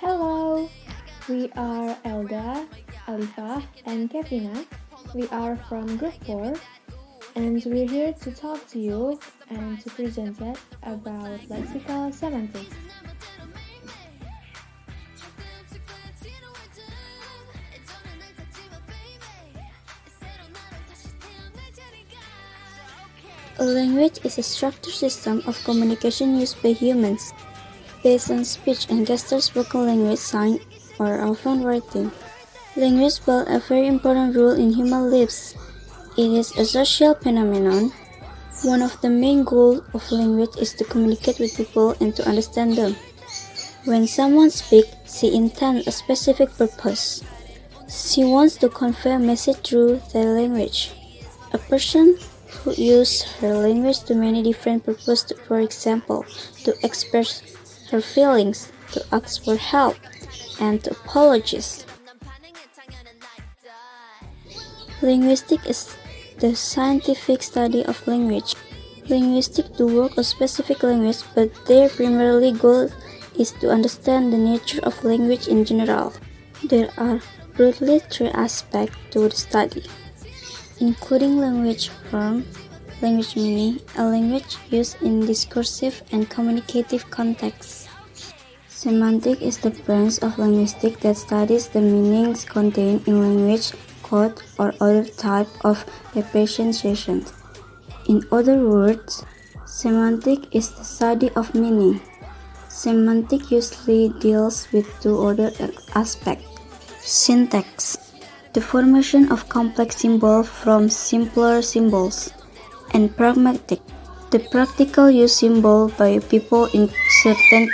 Hello, we are Elda, Alifah, and Kevina. We are from Group 4, and we're here to talk to you and to present it about lexical semantics. A language is a structured system of communication used by humans. Based on speech and gesture, spoken language, sign, or often writing. Language plays a very important role in human lives. It is a social phenomenon. One of the main goals of language is to communicate with people and to understand them. When someone speaks, she intends a specific purpose. She wants to convey a message through their language. A person who uses her language to many different purposes, for example, to express her feelings, to ask for help, and to apologize. Linguistics is the scientific study of language. Linguistics do work on specific language, but their primary goal is to understand the nature of language in general. There are broadly three aspects to the study, including language form, language meaning, a language used in discursive and communicative contexts. Semantics is the branch of linguistics that studies the meanings contained in language, code, or other type of representation. In other words, semantics is the study of meaning. Semantics usually deals with two other aspects. Syntax, the formation of complex symbols from simpler symbols, and pragmatic, the practical use symbol by people in certain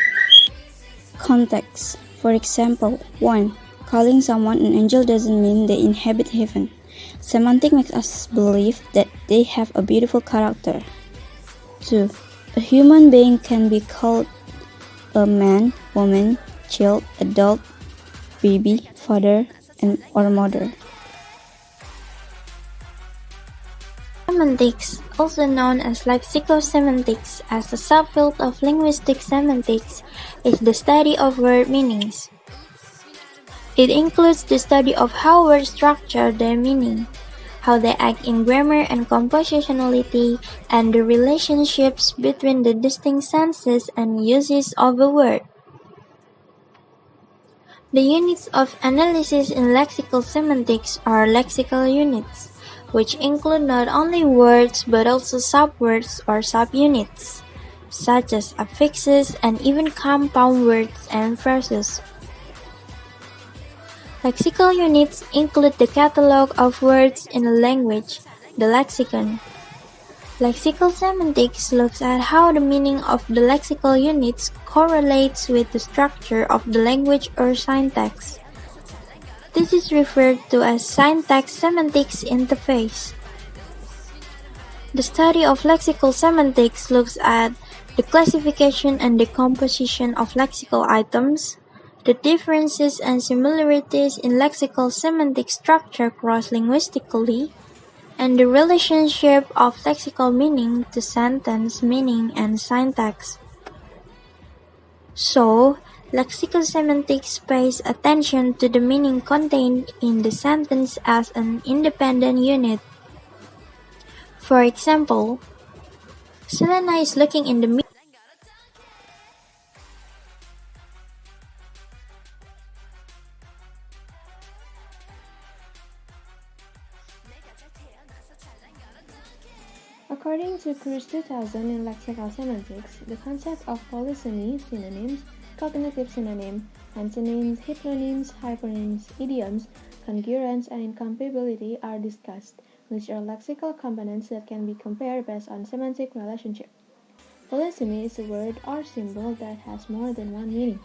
contexts. For example, 1. Calling someone an angel doesn't mean they inhabit heaven. Semantics makes us believe that they have a beautiful character. 2. A human being can be called a man, woman, child, adult, baby, father, or mother. Semantics, also known as lexical semantics as a subfield of linguistic semantics, is the study of word meanings. It includes the study of how words structure their meaning, how they act in grammar and compositionality, and the relationships between the distinct senses and uses of a word. The units of analysis in lexical semantics are lexical units, which include not only words but also subwords or subunits, such as affixes and even compound words and phrases. Lexical units include the catalog of words in a language, the lexicon. Lexical semantics looks at how the meaning of the lexical units correlates with the structure of the language or syntax. This is referred to as syntax-semantics interface. The study of lexical semantics looks at the classification and the composition of lexical items, the differences and similarities in lexical semantic structure cross-linguistically, and the relationship of lexical meaning to sentence meaning and syntax. So, lexical semantics pays attention to the meaning contained in the sentence as an independent unit. For example, Selena is looking in the mirror. According to Cruz 2000 in Lexical Semantics, the concept of polysemy, synonyms, cognitive synonym, antonyms, hyponyms, hypernyms, idioms, congruence, and incompatibility are discussed, which are lexical components that can be compared based on semantic relationship. Polysemy is a word or symbol that has more than one meaning.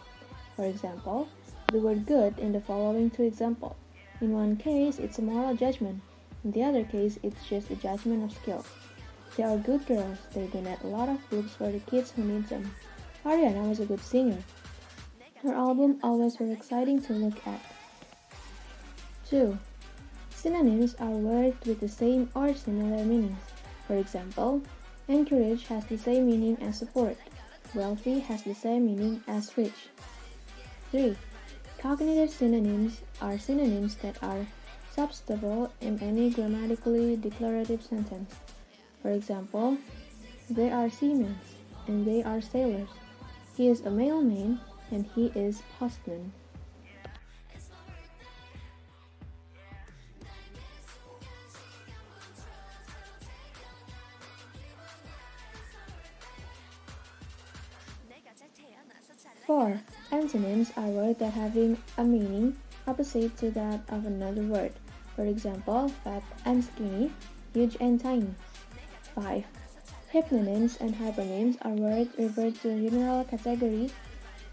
For example, the word good in the following two examples. In one case, it's a moral judgment. In the other case, it's just a judgment of skill. They are good girls. They donate a lot of books for the kids who need them. Ariana was a good singer. Her albums always were exciting to look at. 2. Synonyms are words with the same or similar meanings. For example, encourage has the same meaning as support. Wealthy has the same meaning as rich. 3. Cognitive synonyms are synonyms that are substitutable in any grammatically declarative sentence. For example, they are seamen and they are sailors. He is a mailman and he is postman. Four, antonyms are words that having a meaning opposite to that of another word. For example, fat and skinny, huge and tiny. 5. Hyponyms and hypernyms are words refer to a general category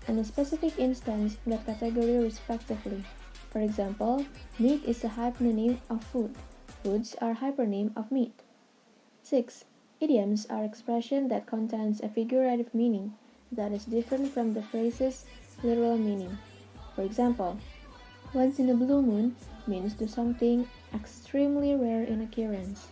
and a specific instance in that category respectively. For example, meat is a hyponym of food. Foods are hypernym of meat. 6. Idioms are expression that contains a figurative meaning that is different from the phrase's literal meaning. For example, once in a blue moon means to something extremely rare in occurrence.